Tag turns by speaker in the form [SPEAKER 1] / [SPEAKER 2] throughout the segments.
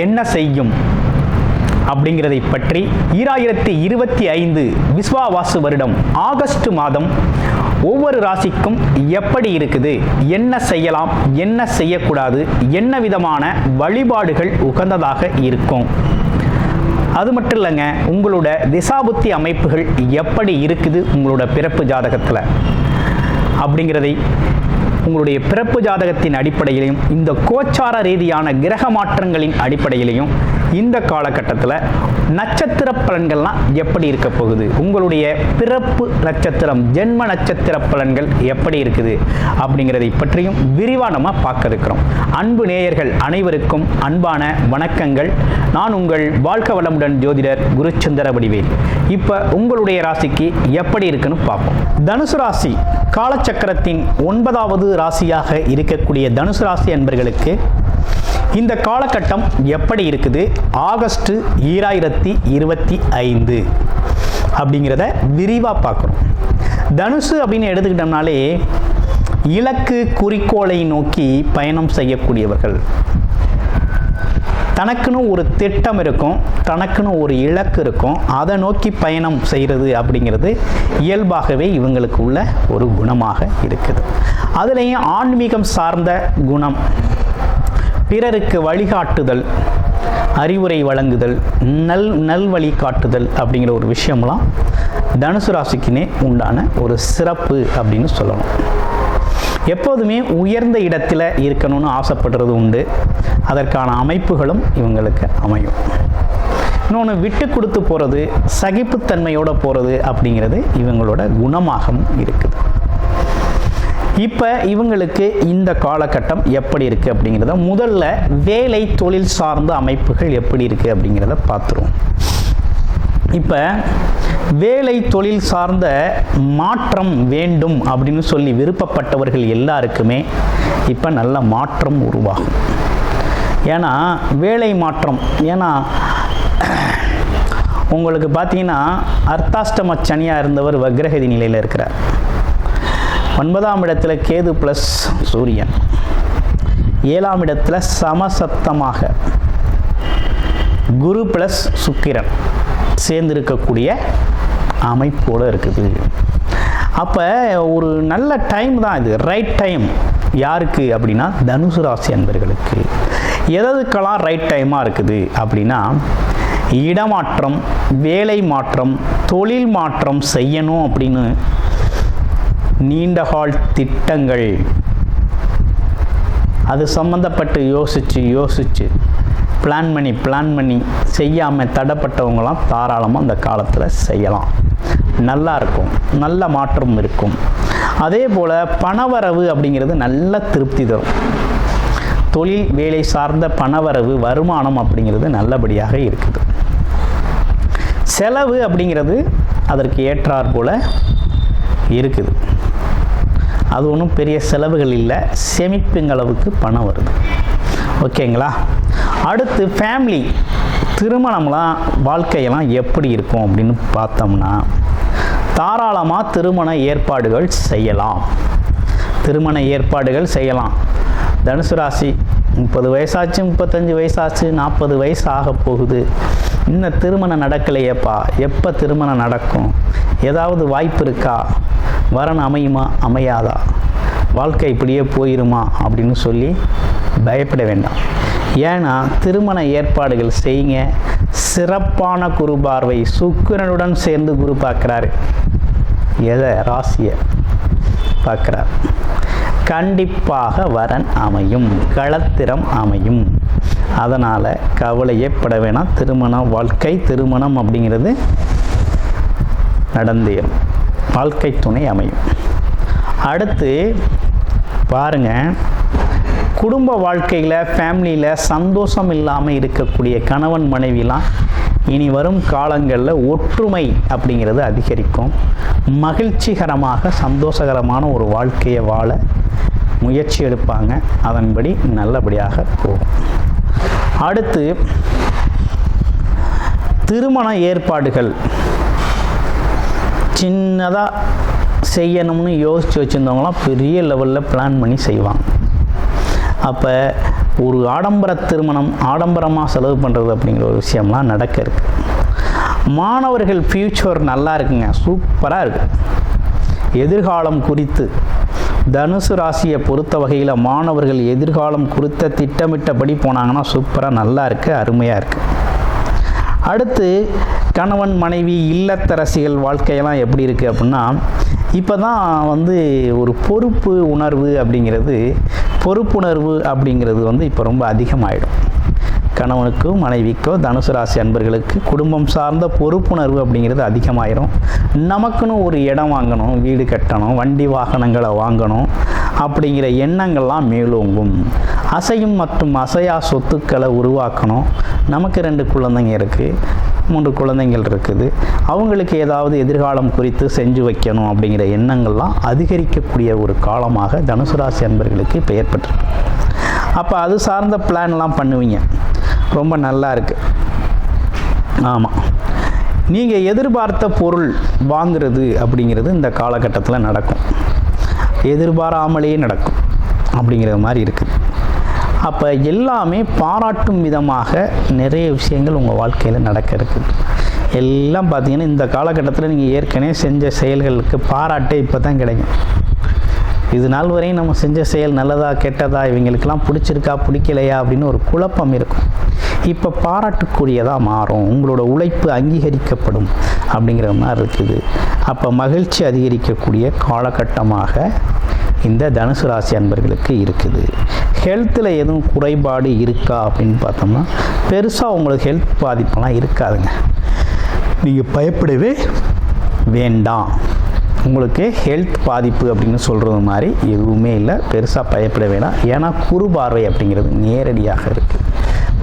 [SPEAKER 1] என்ன செய்யும் அப்படிங்கிறதை பற்றி 2025 விஸ்வாவாசு வருடம் ஆகஸ்ட் மாதம் ஒவ்வொரு ராசிக்கும் எப்படி இருக்குது, என்ன செய்யலாம், என்ன செய்யக்கூடாது, என்ன விதமான வழிபாடுகள் உகந்ததாக இருக்கும், அது மட்டும் இல்லைங்க, உங்களோட திசாபுத்தி அமைப்புகள் எப்படி இருக்குது உங்களோட பிறப்பு ஜாதகத்தில் அப்படிங்கிறதை உங்களுடைய பிறப்பு ஜாதகத்தின் அடிப்படையிலையும் இந்த கோச்சார ரீதியான கிரக மாற்றங்களின் அடிப்படையிலையும் இந்த காலகட்டத்தில் நட்சத்திர பலன்கள்லாம் எப்படி இருக்க போகுது, உங்களுடைய பிறப்பு நட்சத்திரம் ஜென்ம நட்சத்திர பலன்கள் எப்படி இருக்குது அப்படிங்கிறதை பற்றியும் விரிவாக நம்ம பார்க்க இருக்கிறோம். அன்பு நேயர்கள் அனைவருக்கும் அன்பான வணக்கங்கள். நான் உங்கள் வாழ்க வளமுடன் ஜோதிடர் குருச்சந்திர வடிவேல். இப்போ உங்களுடைய ராசிக்கு எப்படி இருக்குன்னு பார்ப்போம். தனுசு ராசி காலச்சக்கரத்தின் 9வது ராசியாக இருக்கக்கூடிய தனுசு ராசி அன்பர்களுக்கு இந்த காலகட்டம் எப்படி இருக்குது, ஆகஸ்ட் 2025 அப்படிங்கிறத விரிவாக பார்க்குறோம். தனுசு அப்படின்னு எடுத்துக்கிட்டோம்னாலே இலக்கு குறிக்கோளை நோக்கி பயணம் செய்யக்கூடியவர்கள். தனக்குன்னு ஒரு திட்டம் இருக்கும், தனக்குன்னு ஒரு இலக்கு இருக்கும், அதை நோக்கி பயணம் செய்கிறது அப்படிங்கிறது இயல்பாகவே இவங்களுக்கு உள்ள ஒரு குணமாக இருக்குது. அதுலேயும் ஆன்மீகம் சார்ந்த குணம், பிறருக்கு வழிகாட்டுதல், அறிவுரை வழங்குதல், நல்வழி காட்டுதல் அப்படிங்கிற ஒரு விஷயம்லாம் தனுசு ராசிக்குனே உண்டான ஒரு சிறப்பு அப்படின்னு சொல்லணும். எப்போதுமே உயர்ந்த இடத்துல இருக்கணும்னு ஆசைப்படுறது உண்டு. அதற்கான அமைப்புகளும் இவங்களுக்கு அமையும். இன்னொன்று விட்டு கொடுத்து போகிறது, சகிப்புத்தன்மையோடு போகிறது அப்படிங்கிறது இவங்களோட குணமாகவும் இருக்குது. இப்போ இவங்களுக்கு இந்த காலகட்டம் எப்படி இருக்குது அப்படிங்கிறத முதல்ல வேலை தொழில் சார்ந்த அமைப்புகள் எப்படி இருக்குது அப்படிங்கிறத பார்த்துருவோம். இப்போ வேலை தொழில் சார்ந்த மாற்றம் வேண்டும் அப்படின்னு சொல்லி விருப்பப்பட்டவர்கள் எல்லாருக்குமே இப்போ நல்ல மாற்றம் உருவாகும். ஏன்னா வேலை மாற்றம், ஏன்னா உங்களுக்கு பார்த்தீங்கன்னா அர்த்தாஷ்டம சனியாக இருந்தவர் வக்ரகதி நிலையில் இருக்கிறார். 9ஆம் இடத்துல கேது ப்ளஸ் சூரியன், 7ஆம் இடத்துல சமசப்தமாக குரு ப்ளஸ் சுக்கிரன் சேர்ந்திருக்கக்கூடிய அமைப்போடு இருக்குது. அப்போ ஒரு நல்ல டைம் தான் இது, ரைட் டைம். யாருக்கு அப்படின்னா தனுசு ராசி அன்பர்களுக்கு. எதுக்கெல்லாம் ரைட் டைமாக இருக்குது அப்படின்னா இடமாற்றம், வேலை மாற்றம், தொழில் மாற்றம் செய்யணும் அப்படின்னு நீண்டகால் திட்டங்கள், அது சம்மந்தப்பட்டு யோசித்து பிளான் பண்ணி செய்யாமல் தடைப்பட்டவங்களாம் தாராளமாக அந்த காலத்தில் செய்யலாம். நல்லா இருக்கும், நல்ல மாற்றம் இருக்கும். அதே போல் பணவரவு அப்படிங்கிறது நல்ல திருப்தி தரும். தொழில் வேலை சார்ந்த பணவரவு வருமானம் அப்படிங்கிறது நல்லபடியாக இருக்குது. செலவு அப்படிங்கிறது அதற்கு ஏற்றாற் போல் இருக்குது. அது ஒன்றும் பெரிய செலவுகள் இல்லை, சேமிப்புங்களவுக்கு பணம் வருது. ஓகேங்களா? அடுத்து ஃபேமிலி, திருமணம்லாம் வாழ்க்கையெல்லாம் எப்படி இருக்கும் அப்படின்னு பார்த்தோம்னா தாராளமாக திருமண ஏற்பாடுகள் செய்யலாம். தனுசு ராசி 30 வயசாச்சு, 35 வயசாச்சு, 40 வயசு ஆக போகுது, இன்னும் திருமணம் நடக்கலையேப்பா, எப்போ திருமணம் நடக்கும், ஏதாவது வாய்ப்பு இருக்கா, வரன் அமையுமா அமையாதா, வாழ்க்கை இப்படியே போயிருமா அப்படின்னு சொல்லி பயப்பட வேண்டாம். ஏன்னா திருமண ஏற்பாடுகள் செய்யுங்க. சிறப்பான குரு பார்வை, சுக்கிரனுடன் சேர்ந்து குரு பார்க்குறாரு, எதை ராசியை பார்க்குறார். கண்டிப்பாக வரன் அமையும், களத்திரம் அமையும். அதனால் கவலையே பட வேணாம். திருமண வாழ்க்கை, திருமணம் அப்படிங்கிறது நடந்தேறும், வாழ்க்கை துணை அமையும். அடுத்து பாருங்கள், குடும்ப வாழ்க்கையில் ஃபேமிலியில் சந்தோஷம் இல்லாமல் இருக்கக்கூடிய கணவன் மனைவிலாம் இனி வரும் காலங்களில் ஒற்றுமை அப்படிங்கிறது அதிகரிக்கும். மகிழ்ச்சிகரமாக சந்தோஷகரமான ஒரு வாழ்க்கையை வாழ முயற்சி எடுப்பாங்க. அதன்படி நல்லபடியாக போகும். அடுத்து திருமண ஏற்பாடுகள் சின்னதாக செய்யணும்னு யோசித்து வச்சுருந்தவங்களாம் பெரிய லெவலில் பிளான் பண்ணி செய்வாங்க. அப்போ ஒரு ஆடம்பர திருமணம், ஆடம்பரமாக செலவு பண்ணுறது அப்படிங்கிற ஒரு விஷயம்லாம் நடக்க இருக்குது. மாணவர்கள் ஃப்யூச்சர் நல்லா இருக்குங்க, சூப்பராக இருக்குது. எதிர்காலம் குறித்து தனுசு ராசியை பொறுத்த வகையில் மாணவர்கள் எதிர்காலம் குறித்த திட்டமிட்டபடி போனாங்கன்னா சூப்பராக நல்லா இருக்குது, அருமையாக இருக்குது. அடுத்து கணவன் மனைவி இல்லத்தரசிகள் வாழ்க்கையெல்லாம் எப்படி இருக்குது அப்படின்னா, இப்போ தான் ஒரு பொறுப்புணர்வு அப்படிங்கிறது இப்போ ரொம்ப அதிகமாகிடும். கணவனுக்கோ மனைவிக்கோ தனுசு ராசி அன்பர்களுக்கு குடும்பம் சார்ந்த பொறுப்புணர்வு அப்படிங்கிறது அதிகமாயிரும். நமக்குன்னு ஒரு இடம் வாங்கணும், வீடு கட்டணும், வண்டி வாகனங்களை வாங்கணும் அப்படிங்கிற எண்ணங்கள்லாம் மேலோங்கும். அசையும் மற்றும் அசையா சொத்துக்களை உருவாக்கணும். நமக்கு 2 குழந்தைங்க இருக்குது, 3 குழந்தைகள் இருக்குது, அவங்களுக்கு ஏதாவது எதிர்காலம் குறித்து செஞ்சு வைக்கணும் அப்படிங்கிற எண்ணங்கள்லாம் அதிகரிக்கக்கூடிய ஒரு காலமாக தனுசு ராசி அன்பர்களுக்கு இப்போ ஏற்பட்டிருக்கு. அப்போ அது சார்ந்த பிளான்லாம் பண்ணுவீங்க, ரொம்ப நல்லா இருக்குது. ஆமாம், நீங்கள் எதிர்பார்த்த பொருள் வாங்கிறது அப்படிங்கிறது இந்த காலகட்டத்தில் நடக்கும், எதிர்பாராமலேயே நடக்கும் அப்படிங்கிற மாதிரி இருக்குது. அப்போ எல்லாமே பாராட்டும் விதமாக நிறைய விஷயங்கள் உங்கள் வாழ்க்கையில் நடக்க இருக்குது. எல்லாம் பார்த்தீங்கன்னா இந்த காலகட்டத்தில் நீங்கள் ஏற்கனவே செஞ்ச செயல்களுக்கு பாராட்டே இப்போ தான் கிடைக்கும். இது நாள் வரையும் நம்ம செஞ்ச செயல் நல்லதா கெட்டதா, இவங்களுக்கெல்லாம் பிடிச்சிருக்கா பிடிக்கலையா அப்படின்னு ஒரு குழப்பம் இருக்கும். இப்போ பாராட்டுக்குரியதாக மாறும், உங்களோட உழைப்பு அங்கீகரிக்கப்படும் அப்படிங்கிற மாதிரி இருக்குது. அப்போ மகிழ்ச்சி அதிகரிக்கக்கூடிய காலகட்டமாக இந்த தனுசு ராசி அன்பர்களுக்கு இருக்குது. ஹெல்த்தில் எதுவும் குறைபாடு இருக்கா அப்படின்னு பார்த்தோம்னா பெருசாக உங்களுக்கு ஹெல்த் பாதிப்பெல்லாம் இருக்காதுங்க, நீங்கள் பயப்படவே வேண்டாம். உங்களுக்கு ஹெல்த் பாதிப்பு அப்படின்னு சொல்கிறது மாதிரி எதுவுமே இல்லை, பெருசாக பயப்பட வேண்டாம். ஏன்னா குறு பார்வை அப்படிங்கிறது நேரடியாக இருக்குது.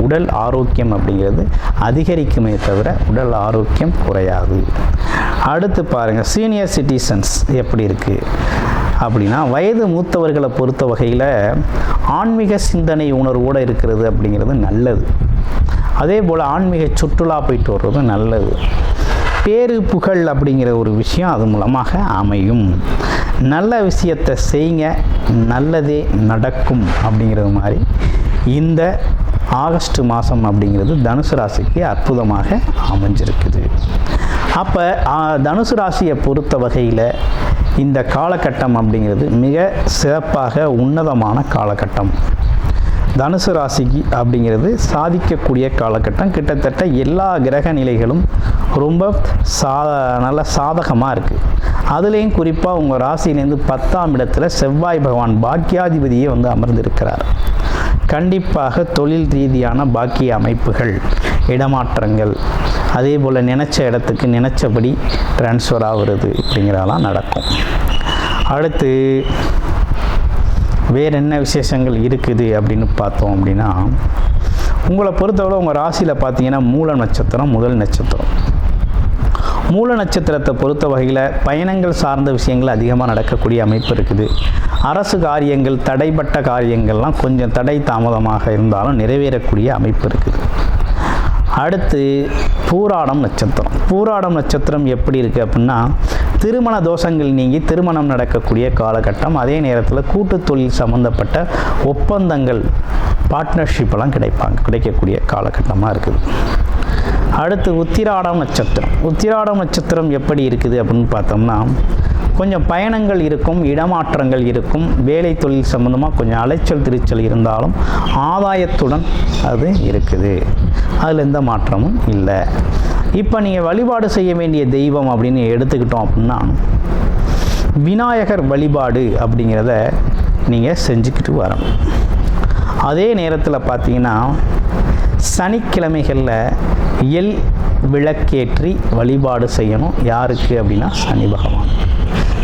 [SPEAKER 1] உடல் ஆரோக்கியம் அப்படிங்கிறது அதிகரிக்குமே தவிர உடல் ஆரோக்கியம் குறையாது. அடுத்து பாருங்கள், சீனியர் சிட்டிசன்ஸ் எப்படி இருக்குது அப்படின்னா, வயது மூத்தவர்களை பொறுத்த வகையில் ஆன்மீக சிந்தனை உணர்வோடு இருக்கிறது அப்படிங்கிறது நல்லது. அதே போல் ஆன்மீக சுற்றுலா போயிட்டு வர்றது நல்லது. பேரு புகழ் அப்படிங்கிற ஒரு விஷயம் அது மூலமாக அமையும். நல்ல விஷயத்தை செய்யுங்க, நல்லதே நடக்கும் அப்படிங்கிறது மாதிரி இந்த ஆகஸ்ட் மாதம் அப்படிங்கிறது தனுசு ராசிக்கு அற்புதமாக அமைஞ்சிருக்குது. அப்போ தனுசு ராசியை பொறுத்த வகையில் இந்த காலகட்டம் அப்படிங்கிறது மிக சிறப்பாக உன்னதமான காலகட்டம். தனுசு ராசிக்கு அப்படிங்கிறது சாதிக்கக்கூடிய காலகட்டம். கிட்டத்தட்ட எல்லா கிரக நிலைகளும் ரொம்ப நல்ல சாதகமாக இருக்குது. அதுலேயும் குறிப்பாக உங்கள் ராசியிலேருந்து 10ஆம் இடத்துல செவ்வாய் பகவான் பாக்கியாதிபதியே அமர்ந்திருக்கிறார். கண்டிப்பாக தொழில் ரீதியான பாக்கிய அமைப்புகள், இடமாற்றங்கள், அதே போல் நினச்ச இடத்துக்கு நினச்சபடி ட்ரான்ஸ்ஃபர் ஆகுறது இப்படிங்கிறதெல்லாம் நடக்கும். அடுத்து வேறு என்ன விசேஷங்கள் இருக்குது அப்படின்னு பார்த்தோம் அப்படின்னா, உங்களை பொறுத்தவரை உங்கள் ராசியில் பார்த்தீங்கன்னா மூல நட்சத்திரம் முதல் நட்சத்திரம். மூல நட்சத்திரத்தை பொறுத்த வகையில் பயணங்கள் சார்ந்த விஷயங்கள் அதிகமாக நடக்கக்கூடிய அமைப்பு இருக்குது. அரசு காரியங்கள், தடைப்பட்ட காரியங்கள்லாம் கொஞ்சம் தடை தாமதமாக இருந்தாலும் நிறைவேறக்கூடிய அமைப்பு இருக்குது. அடுத்து பூராடம் நட்சத்திரம். பூராடம் நட்சத்திரம் எப்படி இருக்குது அப்படின்னா, திருமண தோஷங்கள் நீங்கி திருமணம் நடக்கக்கூடிய காலகட்டம். அதே நேரத்தில் கூட்டு தொழில் சம்மந்தப்பட்ட ஒப்பந்தங்கள், பார்ட்னர்ஷிப்பெல்லாம் கிடைக்கக்கூடிய காலகட்டமாக இருக்குது. அடுத்து உத்திராடம் நட்சத்திரம். உத்திராடம் நட்சத்திரம் எப்படி இருக்குது அப்படின்னு பார்த்தோம்னா, கொஞ்சம் பயணங்கள் இருக்கும், இடமாற்றங்கள் இருக்கும், வேலை தொழில் சம்மந்தமாக கொஞ்சம் அலைச்சல் திருச்சல் இருந்தாலும் ஆதாயத்துடன் அது இருக்குது, அதில் எந்த மாற்றமும் இல்லை. இப்போ நீங்கள் வழிபாடு செய்ய வேண்டிய தெய்வம் அப்படின்னு எடுத்துக்கிட்டோம் அப்படின்னா, விநாயகர் வழிபாடு அப்படிங்கிறத நீங்கள் செஞ்சுக்கிட்டு வரணும். அதே நேரத்தில் பார்த்தீங்கன்னா சனிக்கிழமைகளில் எள் விளக்கேற்றி வழிபாடு செய்யணும். யாருக்கு அப்படின்னா சனி பகவான்.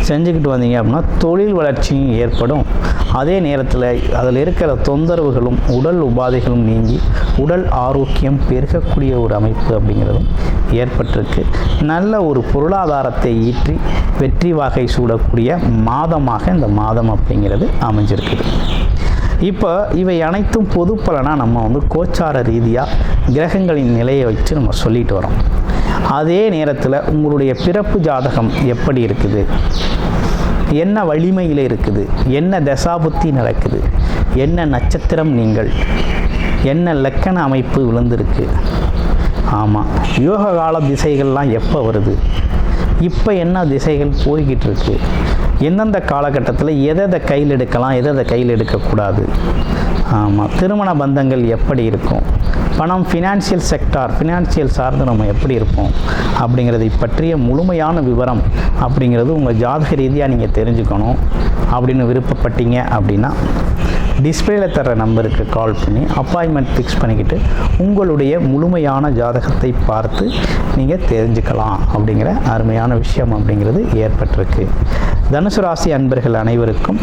[SPEAKER 1] செஞ்சுக்கிட்டு வந்தீங்க அப்படின்னா தொழில் வளர்ச்சியும் ஏற்படும். அதே நேரத்தில் அதில் இருக்கிற தொந்தரவுகளும் உடல் உபாதைகளும் நீங்கி உடல் ஆரோக்கியம் பெருகக்கூடிய ஒரு அமைப்பு அப்படிங்கிறதும் ஏற்பட்டிருக்கு. நல்ல ஒரு பொருளாதாரத்தை ஈற்றி வெற்றி வாகை சூடக்கூடிய மாதமாக இந்த மாதம் அப்படிங்கிறது அமைஞ்சிருக்குது. இப்போ இவை அனைத்தும் பொது பலனாக நம்ம கோச்சார ரீதியாக கிரகங்களின் நிலையை வச்சு நம்ம சொல்லிட்டு வரோம். அதே நேரத்தில் உங்களுடைய பிறப்பு ஜாதகம் எப்படி இருக்குது, என்ன வலிமையில் இருக்குது, என்ன தசாபுத்தி நடக்குது, என்ன நட்சத்திரம் நீங்கள், என்ன லக்கண அமைப்பு விழுந்திருக்கு, ஆமாம் யோக கால திசைகள்லாம் எப்போ வருது, இப்போ என்ன திசைகள் போய்கிட்டு இருக்கு, எந்தெந்த காலகட்டத்தில் எதை கையில் எடுக்கலாம், எதை கையில் எடுக்கக்கூடாது, ஆமாம் திருமண பந்தங்கள் எப்படி இருக்கும், பணம் ஃபினான்ஷியல் செக்டார் ஃபினான்ஷியல் சார்ந்து நம்ம எப்படி இருப்போம் அப்படிங்கிறதை பற்றிய முழுமையான விவரம் அப்படிங்கிறது உங்கள் ஜாதக ரீதியாக நீங்கள் தெரிஞ்சுக்கணும் அப்படின்னு விருப்பப்பட்டீங்க அப்படின்னா டிஸ்பிளேல தர நம்பருக்கு கால் பண்ணி அப்பாயின்மெண்ட் ஃபிக்ஸ் பண்ணிக்கிட்டு உங்களுடைய முழுமையான ஜாதகத்தை பார்த்து நீங்கள் தெரிஞ்சுக்கலாம் அப்படிங்கிற அருமையான விஷயம் அப்படிங்கிறது ஏற்பட்டிருக்கு. தனுசு ராசி அன்பர்கள் அனைவருக்கும்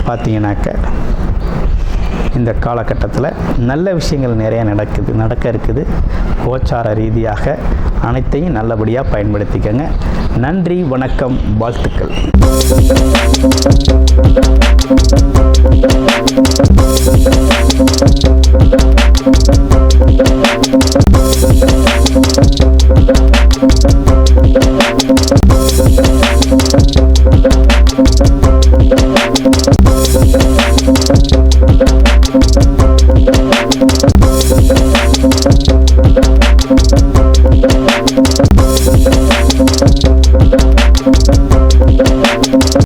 [SPEAKER 1] பார்த்தீங்கன்னாக்க இந்த காலகட்டத்தில் நல்ல விஷயங்கள் நிறைய நடக்க இருக்குது. கோச்சார ரீதியாக அனைத்தையும் நல்லபடியாக பயன்படுத்திக்கங்க. நன்றி, வணக்கம், வாழ்த்துக்கள்.